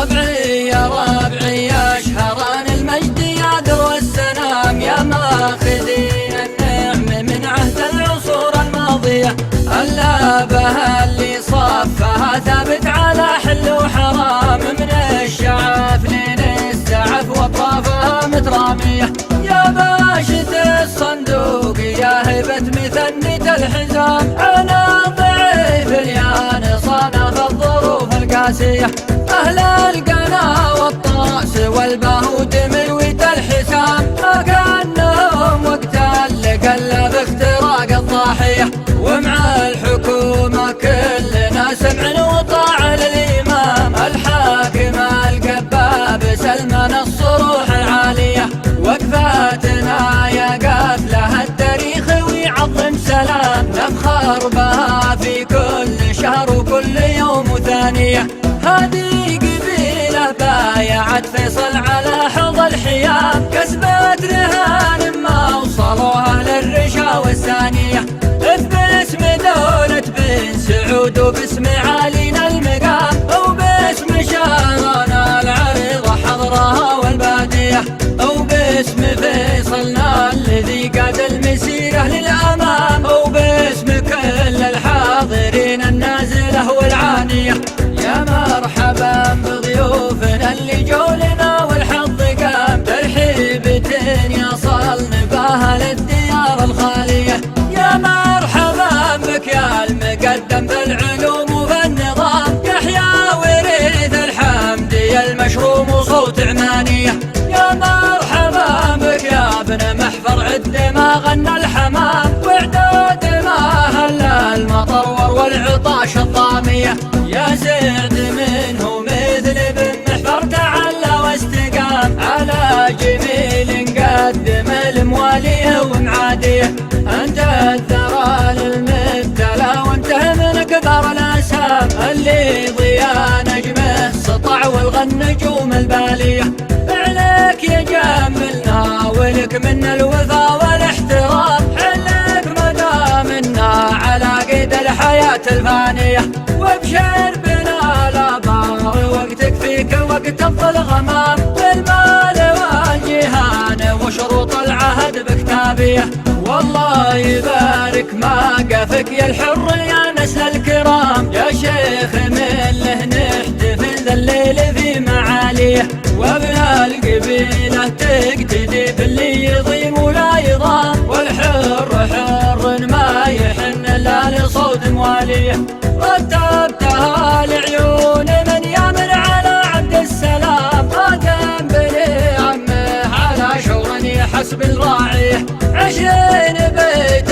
ربعي يا ربعي يا شهران المجد يا درو السلام، يا ماخذين النعم من عهد العصور الماضية، اللابها اللي صفها ثابت على حل وحرام، من الشعف لين السعف واطرافها مترامية، يا باشة الصندوق يا هبة مثنية الحزام، انا ضعيف اليان صانف الظروف القاسية، اهل القنا والطاس والبهوت مروية الحسام، ما كانهم وقت اللي باختراق الضاحية، ومع الحكومة كلنا سمع وطاعة للإمام الحاكم القباب سلمان الصروح العالية، وقفاتنا يا قافلة التاريخ ويعظم سلام، نفخر بها في كل شهر وكل يوم ثانية، هذه قبيلة بايعت فيصل على حوض الحيام، كسبت رهان ما وصلوها للرشا والثانية، باسم دولة بن سعود وباسم علينا المقام، وباسم شهرنا العريضة حضرها والبادية، وباسم فيصلنا الذي قاد المسيرة للأمام، وباسم كل الحاضرين النازلة والعانية، يا مرحبا بضيوفنا اللي جولنا والحظ قام، ترحيبتين يصل نباها للديار الخالية، يا مرحبا بك يا المقدم بالعلوم وبالنظام، يحيى وريث الحمدي المشروم وصوت عمانية، يا مرحبا بك يا ابن محفر عد ما غنى الحمام، واعداد ما هلا المطر والعطاش الضامية، يا زرد منه مثل ابن محفر تعلى واستقام، على جميل قدم المواليه ومعاديه، انت الثرى للمبتلى وانت من كبار الاسام، اللي ضيا نجمه سطع والغى النجوم الباليه، فعلك يجملنا ولك من الوفا والاحترام، حلك مدامنا على قيد الحياة الفانية، وابشر بنا الابار وقتك فيك وقت الغمام، بالمال والجهان وشروط العهد بكتابيه، والله يبارك ما قفك يا الحر يا نسل الكرام، يا شيخ من له نحتفل ذا الليل في معاليه، وابن القبيلة تقتدي باللي يضيم ولا يضام، والحر حر ما يحن الا لصوت مواليه، رتبتها لعيون من يامر على عبد السلام، آدم بني عمه على شور يحسب الراعيه، 20 بيت